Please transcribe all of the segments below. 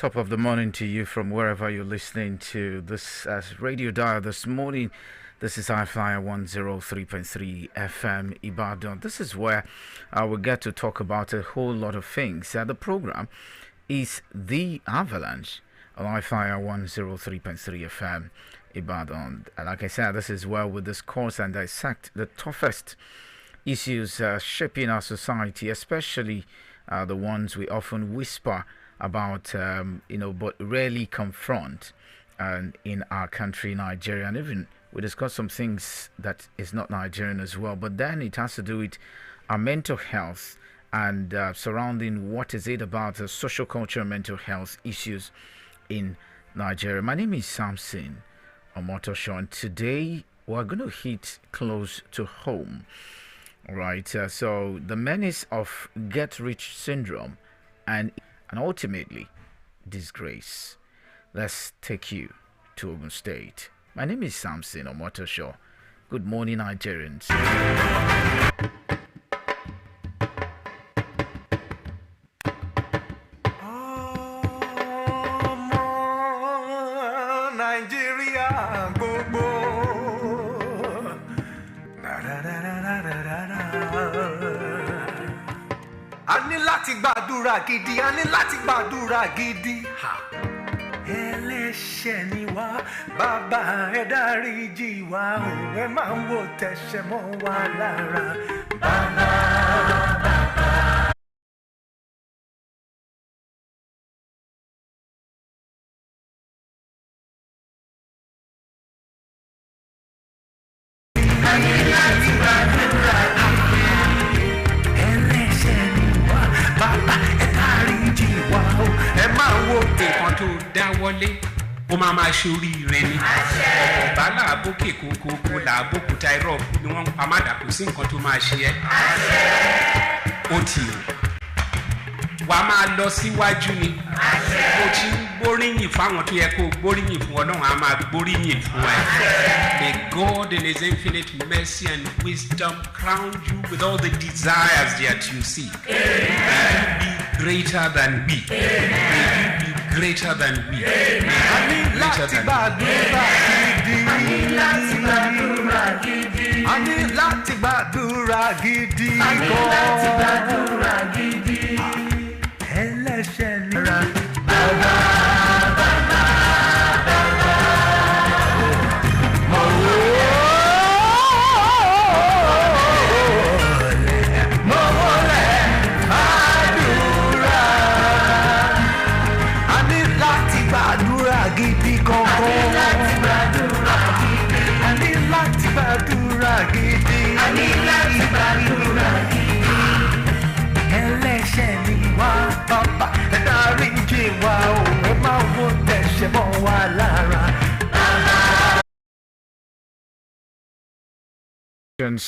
top of the morning to you from wherever you're listening to this radio dial this morning. This is I-FLIER 103.3 FM IBADAN. This is where we get to talk about a whole lot of things. The program is the Avalanche on I-FLIER 103.3 FM IBADAN. And like I said, this is where we discuss and dissect the toughest issues shaping our society, especially the ones we often whisper about, but rarely confront in our country, Nigeria. And even we discuss some things that is not Nigerian as well, but then it has to do with our mental health and surrounding what is it about the social, culture, and mental health issues in Nigeria. My name is SAMSON, OMOTOSHO, and today we're going to hit close to home. All right, so the menace of get-rich syndrome and ultimately disgrace. Let's take you to Ogun State. My name is SAMSON OMOTOSHO. Good morning, Nigerians. Nigeria, go, go. A ní láti gbàdúrà gidi, a ní láti gbàdúrà gidi. Ẹlẹ́ṣẹ̀ ni wá, bàbá ẹ dáríjì wá, ẹ máa ń wò tẹ̀sẹ̀ mọ́ wa lára. Bàbá. A ní láti gbàdúrà gidi. Ẹlẹ́ṣẹ̀ ni wá, bàbá ẹ dáríjì wá, ẹ máa ń wò nǹkan tó dáwọ́lé ó máa ṣe oríire ni ọ̀bá làbókè kókókó làbókúta irọ́ ni wọ́n ń pa mádà kò sí nǹkan tó máa ṣe ẹ́ ó ti wà á máa lọ síwájú ni ó ti ń gbóríyìn fáwọn tó yẹ kó gbóríyìn fún Ọlọ́run á máa gbóríyìn fún ẹ. May God in His infinite mercy and wisdom crown you with all the desires that you seek. May you be greater than we. May you be greater than we. A ní láti gbàdúrà gidi. A ní láti gbàdúrà gidi. A ní láti gbàdúrà gidi. A ní láti gbàdúrà gidi. Ẹlẹ́ṣẹ̀ ni ra. Bàbá, bàbá, bàbá. Mo wọlé àdúrà. A ní láti gbàdúrà gidi gangan. A ní láti gbàdúrà gidi. A ní láti gbàdúrà gidi. A ní láti gbàdúrà gidi. Ẹlẹ́ṣẹ̀ ni wá, bàbá ẹ dáríjì wá, ẹ máa wò tẹ̀sẹ̀ mọ́ wa lára.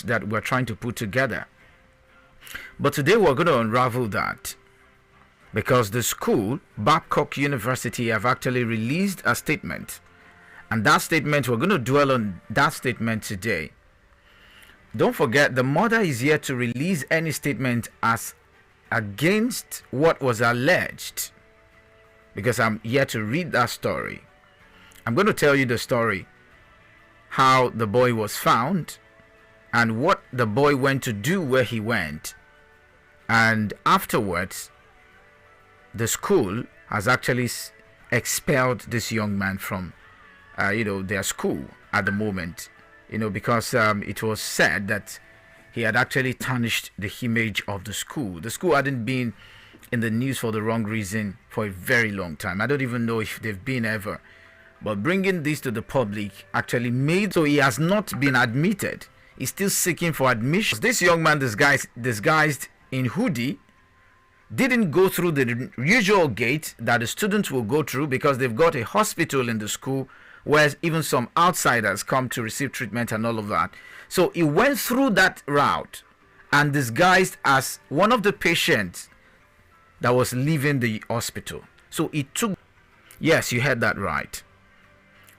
That we're trying to put together. But today we're going to unravel that because the school, Babcock University, have actually released a statement. And that statement, we're going to dwell on that statement today. Don't forget, the mother is here to release any statement as against what was alleged, because I'm here to read that story. I'm going to tell you the story, how the boy was found and what the boy went to do where he went. And afterwards, the school has actually expelled this young man from their school at the moment, because it was said that he had actually tarnished the image of the school. The school hadn't been in the news for the wrong reason for a very long time. I don't even know if they've been ever. But bringing this to the public actually made so he has not been admitted. He's still seeking for admission. This young man disguised in hoodie didn't go through the usual gate that the students will go through, because they've got a hospital in the school where even some outsiders come to receive treatment and all of that. So he went through that route and disguised as one of the patients that was leaving the hospital. So he took, yes, you heard that right.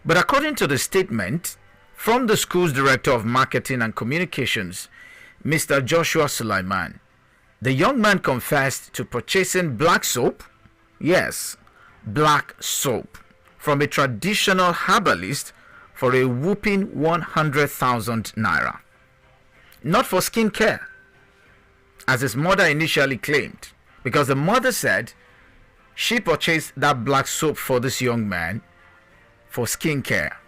But according to the statement from the school's director of marketing and communications, Mr. Joshua Sulaiman, the young man confessed to purchasing black soap, yes, black soap from a traditional herbalist for a whopping 100,000 naira. Not for skin care, as his mother initially claimed, because the mother said she purchased that black soap for this young man for skin care.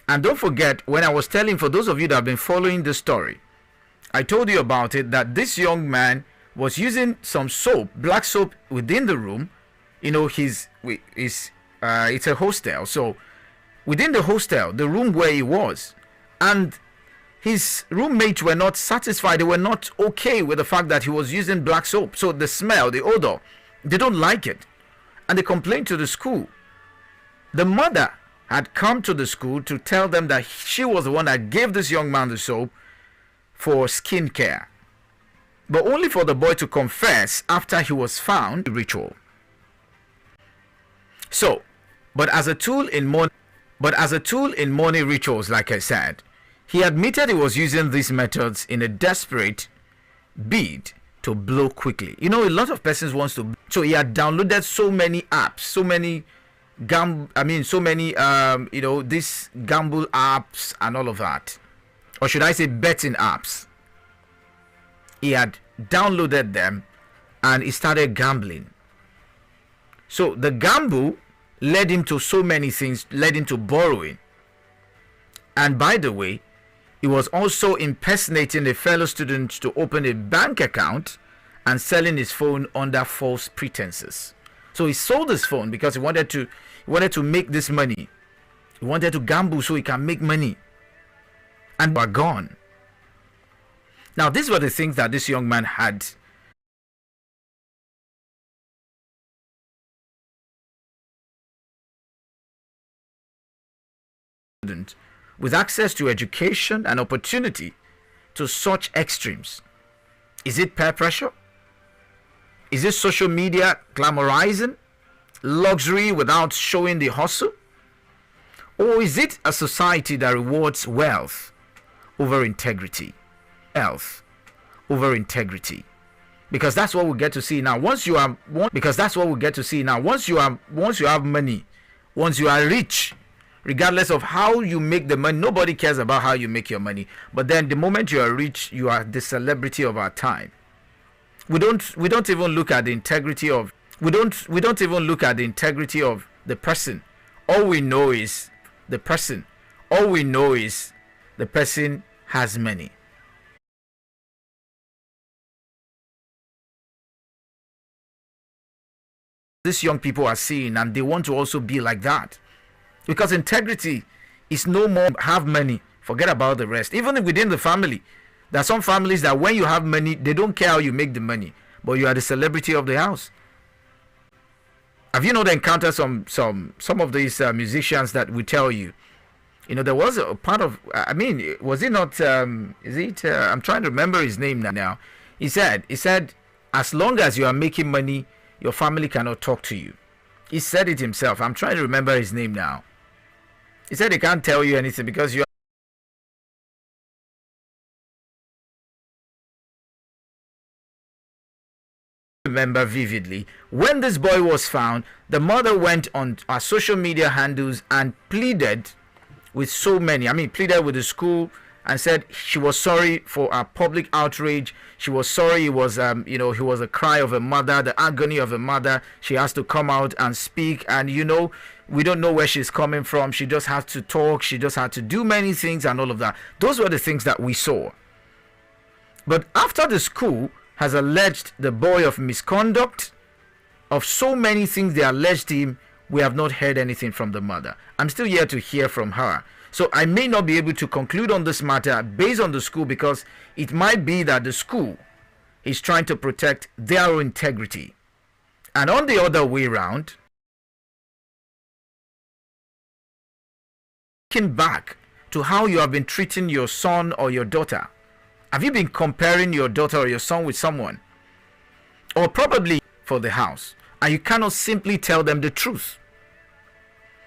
And don't forget, when I was telling, for those of you that have been following the story, I told you about it, that this young man was using some soap, black soap, within the room. You know, it's a hostel, so within the hostel, the room where he was, and his roommates were not satisfied. They were not okay with the fact that he was using black soap. So the smell, the odor, they don't like it, and they complained to the school. The mother had come to the school to tell them that she was the one that gave this young man the soap for skin care, but only for the boy to confess after he was found ritual. So, but as a tool in money rituals, like I said, he admitted he was using these methods in a desperate bid to blow quickly. You know, a lot of persons wants to. So he had downloaded so many apps, so many these gamble apps and all of that, or should I say betting apps. He had downloaded them and he started gambling. So the gamble led him to so many things, led him to borrowing. And by the way, he was also impersonating a fellow student to open a bank account and selling his phone under false pretenses. So he sold his phone because he wanted to make this money. He wanted to gamble so he can make money. And were gone. Now, these were the things that this young man had. With access to education and opportunity to such extremes. Is it peer pressure? Is it social media glamorizing luxury without showing the hustle? Or is it a society that rewards wealth over integrity? Wealth over integrity. Because that's what we get to see now. Once you have money, once you are rich, regardless of how you make the money, nobody cares about how you make your money. But then the moment you are rich, you are the celebrity of our time. We don't even look at the integrity of the person. All we know is the person. All we know is the person has money. These young people are seeing, and they want to also be like that. Because integrity is no more have money, forget about the rest. Even within the family, there are some families that when you have money, they don't care how you make the money, but you are the celebrity of the house. Have you not encountered some of these musicians that will tell you, you know, there was a part of, was it not, I'm trying to remember his name now. He said, as long as you are making money, your family cannot talk to you. He said it himself. I'm trying to remember his name now. He said he can't tell you anything because you remember vividly when this boy was found. The mother went on our social media handles and pleaded with pleaded with the school and said she was sorry for our public outrage. She was sorry. It was he was a cry of a mother, the agony of a mother. She has to come out and speak, and we don't know where she's coming from. She just had to talk. She just had to do many things and all of that. Those were the things that we saw. But after the school has alleged the boy of misconduct, of so many things they alleged him, we have not heard anything from the mother. I'm still here to hear from her. So I may not be able to conclude on this matter based on the school, because it might be that the school is trying to protect their own integrity. And on the other way around, looking back to how you have been treating your son or your daughter. Have you been comparing your daughter or your son with someone? Or probably for the house, and you cannot simply tell them the truth.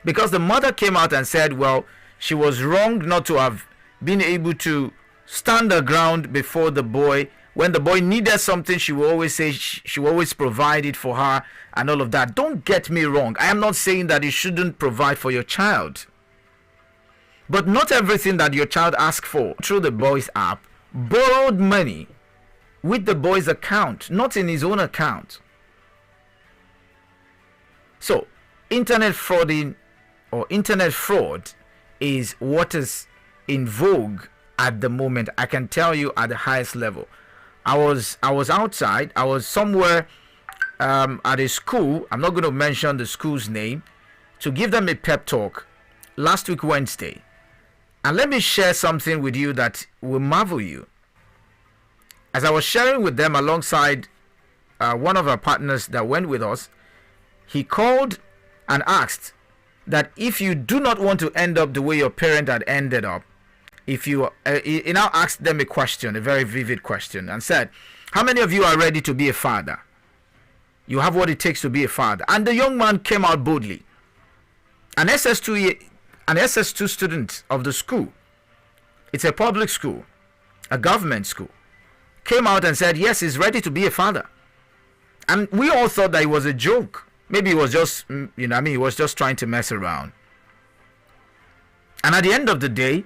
Because the mother came out and said, well, she was wrong not to have been able to stand her ground before the boy When the boy needed something, she will always say she will always provide it for her and all of that. Don't get me wrong. I am not saying that you shouldn't provide for your child. But not everything that your child asks for through the boy's app, borrowed money with the boy's account, not in his own account. So, internet frauding or internet fraud is what is in vogue at the moment. I can tell you at the highest level. I was outside. I was somewhere at a school. I'm not going to mention the school's name, to give them a pep talk last week Wednesday. And let me share something with you that will marvel you. As I was sharing with them alongside one of our partners that went with us, he called and asked that if you do not want to end up the way your parent had ended up, if you he now asked them a question, a very vivid question, and said, how many of you are ready to be a father? You have what it takes to be a father. And the young man came out boldly. An SS2 student of the school, it's a public school, a government school, came out and said, yes, he's ready to be a father. And we all thought that it was a joke. Maybe he was just, he was just trying to mess around. And at the end of the day,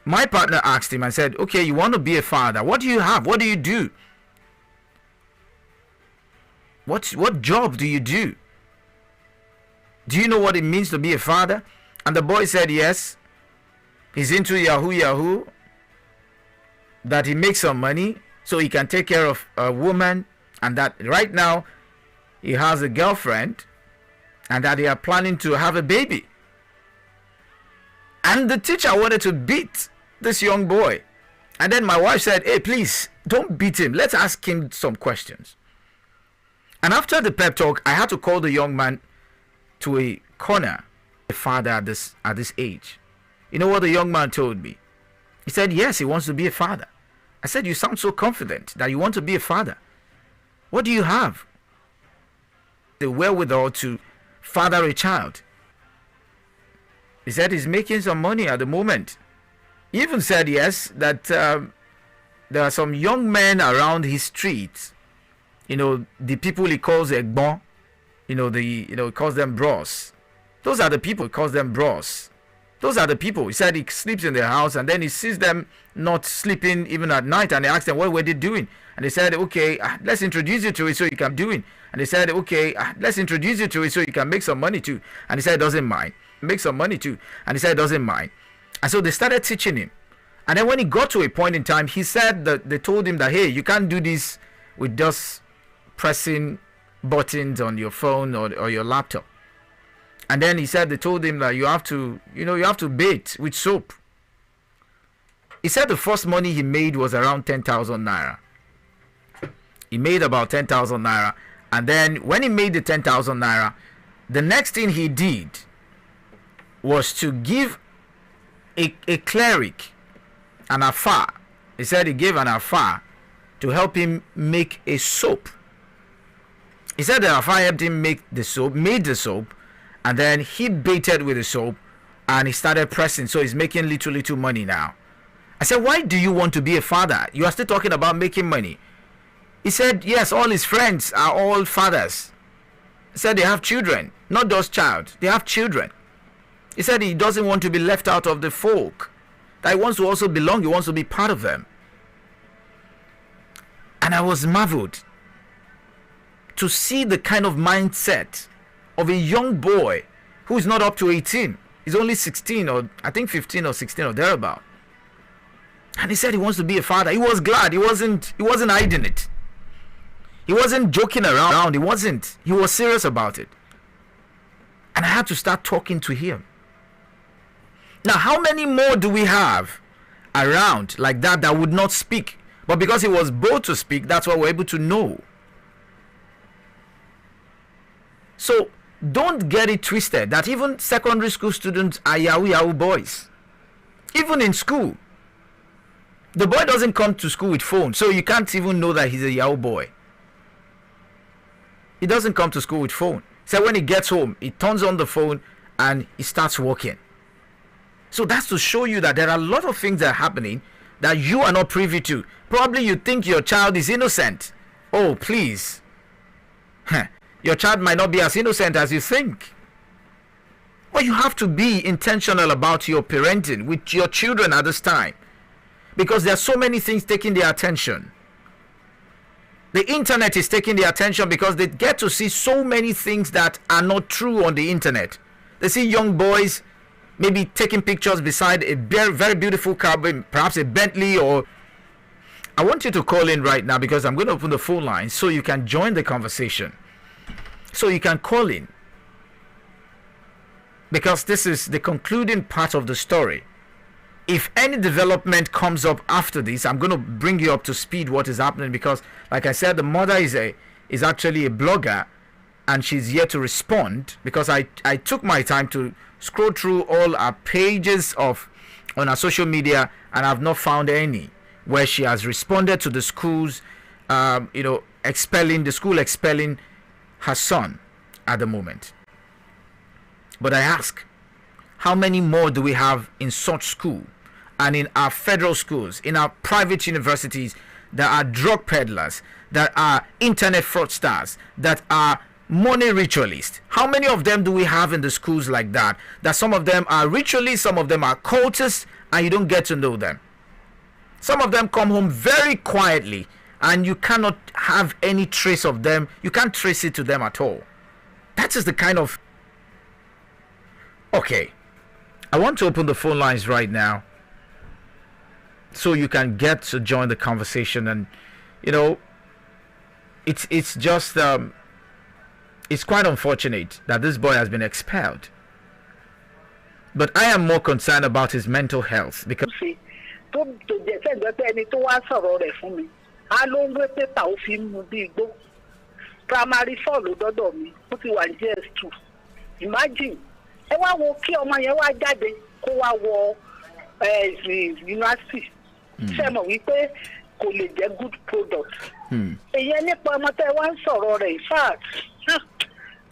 my partner asked him and said, okay, you want to be a father. What do you have? What do you do? What job do you do? Do you know what it means to be a father? And the boy said yes. He's into Yahoo, that he makes some money so he can take care of a woman, and that right now he has a girlfriend and that they are planning to have a baby. And the teacher wanted to beat this young boy. And then my wife said, hey, please don't beat him. Let's ask him some questions. And after the pep talk, I had to call the young man to a corner. A father at this age. You know what the young man told me? He said, yes, he wants to be a father. I said, you sound so confident that you want to be a father. What do you have? The wherewithal to father a child. He said he's making some money at the moment. He even said, yes, that there are some young men around his street. The people he calls Egbon. He calls them bros. Those are the people. He calls them bros. Those are the people. He said he sleeps in their house and then he sees them not sleeping even at night, and he asked them, what were they doing? And they said, okay, let's introduce you to it so you can do it. And they said, okay, let's introduce you to it so you can make some money too. And he said, doesn't mind. Make some money too. And he said, doesn't mind. And so they started teaching him. And then when he got to a point in time, he said that they told him that, hey, you can't do this with just pressing buttons on your phone or your laptop. And then he said they told him that you have to bathe with soap. He said the first money he made was around 10,000 naira. He made about 10,000 naira. And then when he made the 10,000 naira, the next thing he did was to give a cleric an afar. He said he gave an afar to help him make a soap. He said the afar helped him make the soap, made the soap, and then he baited with the soap and he started pressing. So he's making little money now. I said, why do you want to be a father? You are still talking about making money. He said, yes, all his friends are all fathers. He said they have children, not just child, they have children. He said he doesn't want to be left out of the folk, that he wants to also belong, he wants to be part of them. And I was marveled to see the kind of mindset of a young boy who is not up to 18. He's only 16 or I think 15 or 16 or thereabout. And he said he wants to be a father. He was glad. He wasn't hiding it. He wasn't joking around. He was serious about it. And I had to start talking to him. Now, how many more do we have around like that would not speak? But because he was bold to speak, that's why we're able to know. So don't get it twisted that even secondary school students are Yahoo boys. Even in school, the boy doesn't come to school with phone, so you can't even know that he's a Yahoo boy. He doesn't come to school with phone. So when he gets home, he turns on the phone and he starts working. So that's to show you that there are a lot of things that are happening that you are not privy to. Probably you think your child is innocent. Oh, please. Your child might not be as innocent as you think. But you have to be intentional about your parenting with your children at this time, because there are so many things taking their attention. The internet is taking their attention because they get to see so many things that are not true on the internet. They see young boys maybe taking pictures beside a very, very beautiful car, perhaps a Bentley. Or I want you to call in right now, because I'm going to open the phone line so you can join the conversation. So you can call in, because this is the concluding part of the story. If any development comes up after this, I'm going to bring you up to speed what is happening, because like I said, the mother is actually a blogger, and she's here to respond, because I took my time to scroll through all our pages on our social media, and I've not found any where she has responded to the schools expelling her son at the moment. But I ask, how many more do we have in such school, and in our federal schools, in our private universities, that are drug peddlers, that are internet fraudsters, that are money ritualists? How many of them do we have in the schools like that? That some of them are ritualists, some of them are cultists, and you don't get to know them. Some of them come home very quietly, and you cannot have any trace of them. You can't trace it to them at all. That is the kind of... Okay, I want to open the phone lines right now so you can get to join the conversation. And it's just it's quite unfortunate that this boy has been expelled, but I am more concerned about his mental health, because primary 4 ló dọ́dọ̀ mi, ó ti wà ní JS2. Imagine ẹ wá wo kí ọmọ yẹn wá jáde kó wá wọ university. Ṣé mọ̀ wípé kò lè jẹ́ good product. Èyí nípa ọmọ tẹ́ wá ń sọ̀rọ̀ rẹ̀, in fact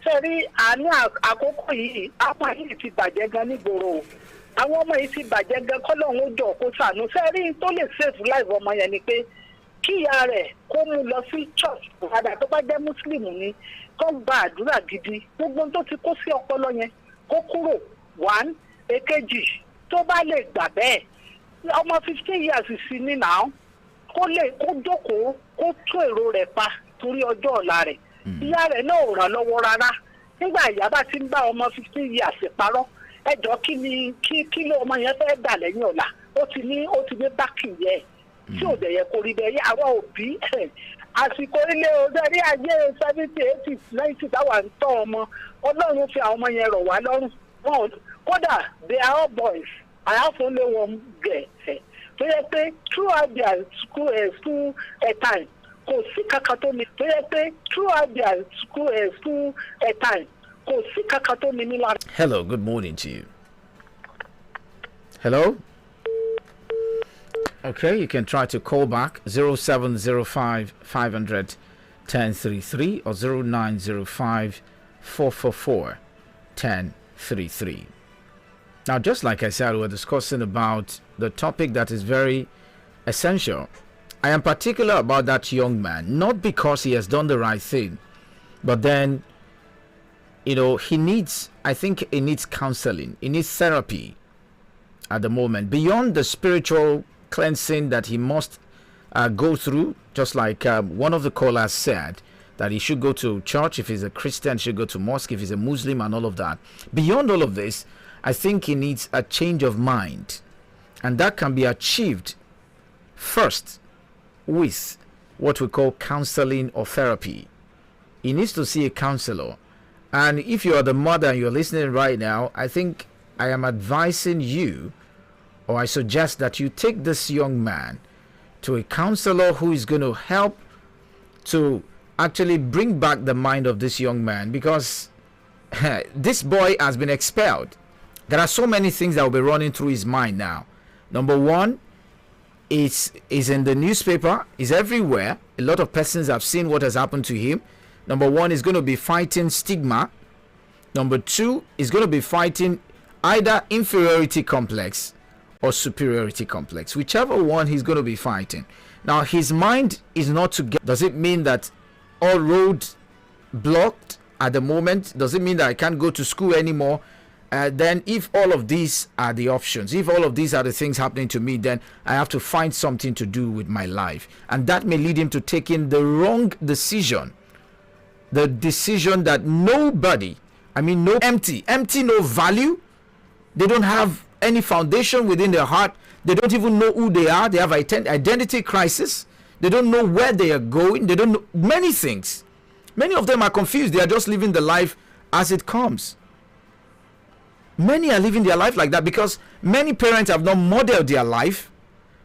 ṣe rí àánú àkókò yìí, àwọn yìí ti bàjẹ́ gan nígboro. Àwọn ọmọ yìí ti bàjẹ́ gan, kọ́lọ́run ó jọ kó ṣàánú. Ṣé rí tó lè save life ọmọ yẹn ni pé kí ìyá rẹ̀ kó mú lọ sí church, padà tó bá jẹ́ muslim ni kó gba àdúrà gidi, gbogbo tó ti kó sí ọpọlọ yẹn kó kúrò. 1 èkejì tó bá lè gbà bẹ́ẹ̀, ọmọ 15 years sí ní náà, kó jókòó kó tún èrò rẹ̀ pa torí ọjọ́ ọ̀la rẹ̀. Ìyá rẹ̀ náà ò ràn lọ́wọ́ rárá. Nígbà ìyá bá ti ń bá ọmọ 15 years parọ́, ẹjọ́ kí ló ọmọ yẹn fẹ́ dà lẹ́yìn ọ̀la? Ó ti ní bákì yẹ tí ò dẹ̀ yẹ kó rí bẹ́ẹ̀. Àwọn òbí àsìkò ilé ọdẹ́rí ayé 70, 80, 90 táwa ń tọ́ ọmọ, Ọlọ́run fi àwọn ọmọ yẹn rọ̀ wá lọ́rùn. Kódà they are all boys. I have only one girl. Tó yẹ pé throughout their school time kò sí kankan tó mi. Tó yẹ pé throughout their school time kò sí kankan tó mi ní lára. Hello, good morning to you. Hello? Okay, you can try to call back 0705 500 1033 or 0905 444 1033. Now, just like I said, we're discussing about the topic that is very essential. I am particular about that young man, not because he has done the right thing, but then, he needs counseling, he needs therapy at the moment, beyond the spiritual cleansing that he must go through. Just like one of the callers said, that he should go to church. If he's a Christian, he should go to mosque. If he's a Muslim, and all of that. Beyond all of this, I think he needs a change of mind, and that can be achieved first with what we call counseling or therapy. He needs to see a counselor. And if you are the mother and you're listening right now, I think I am advising you, or I suggest that you take this young man to a counselor who is going to help to actually bring back the mind of this young man, because this boy has been expelled. There are so many things that will be running through his mind now. Number one, is in the newspaper, is everywhere. A lot of persons have seen what has happened to him. Number one, is going to be fighting stigma. Number two, is going to be fighting either inferiority complex or superiority complex, whichever one he's going to be fighting. Now, his mind is not to get. Does it mean that all roads blocked at the moment? Does it mean that I can't go to school anymore? Then if all of these are the options, if all of these are the things happening to me, then I have to find something to do with my life. And that may lead him to taking the wrong decision. The decision that nobody, no empty, no value. They don't have any foundation within their heart. They don't even know who they are. They have identity crisis. They don't know where they are going. They don't know many things. Many of them are confused. They are just living the life as it comes. Many are living their life like that because many parents have not modeled their life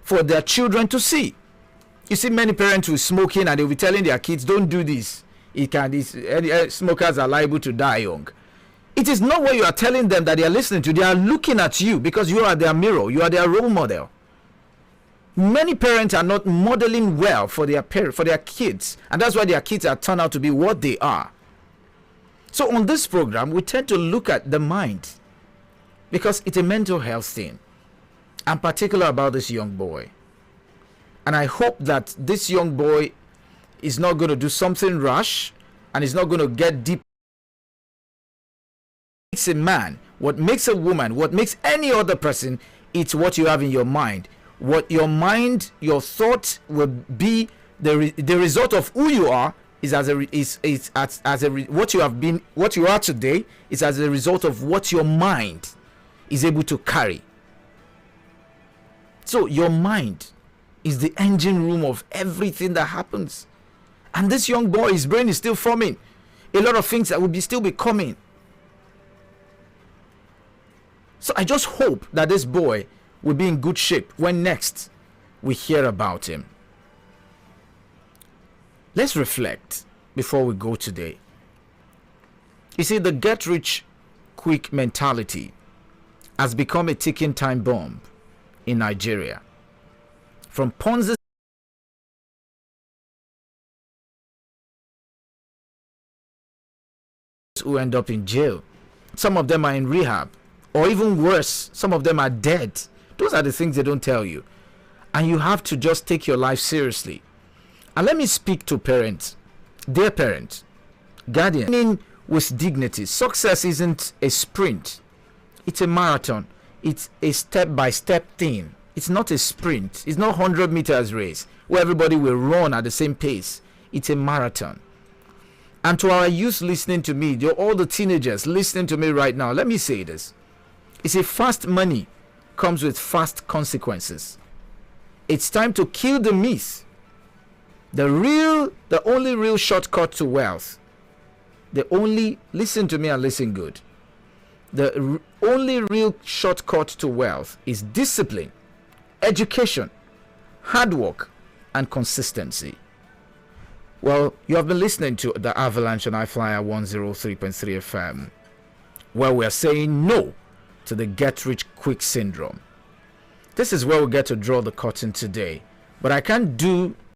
for their children to see. You see many parents who are smoking and they'll be telling their kids, don't do this. Smokers are liable to die young. It is not what you are telling them that they are listening to. They are looking at you because you are their mirror. You are their role model. Many parents are not modeling well for their kids, and that's why their kids are turned out to be what they are. So on this program, we tend to look at the mind because it's a mental health thing. I'm particular about this young boy, and I hope that this young boy is not going to do something rash and is not going to get deep. What makes a man, what makes a woman, what makes any other person, it's what you have in your mind. What your mind, your thought will be the result of who you are is what you have been, what you are today is as a result of what your mind is able to carry. So your mind is the engine room of everything that happens. And this young boy, his brain is still forming. A lot of things that will still be coming. So I just hope that this boy will be in good shape when next we hear about him. Let's reflect before we go today. You see, the get rich quick mentality has become a ticking time bomb in Nigeria. From Ponzi who end up in jail, some of them are in rehab, or even worse, some of them are dead. Those are the things they don't tell you. And you have to just take your life seriously. And let me speak to parents, dear parents, guardians, with dignity. Success isn't a sprint, it's a marathon. It's a step-by-step thing. It's not a sprint. It's not 100 meters race where everybody will run at the same pace. It's a marathon. And to our youth listening to me, all the teenagers listening to me right now, let me say this. It's a fast money comes with fast consequences. It's time to kill the myth. The only real shortcut to wealth. Listen to me and listen good. The only real shortcut to wealth is discipline, education, hard work, and consistency. Well, you have been listening to the Avalanche on I-FLIER 103.3 FM, where we are saying no to the get rich quick syndrome. This is where we get to draw the curtain today, but I can't do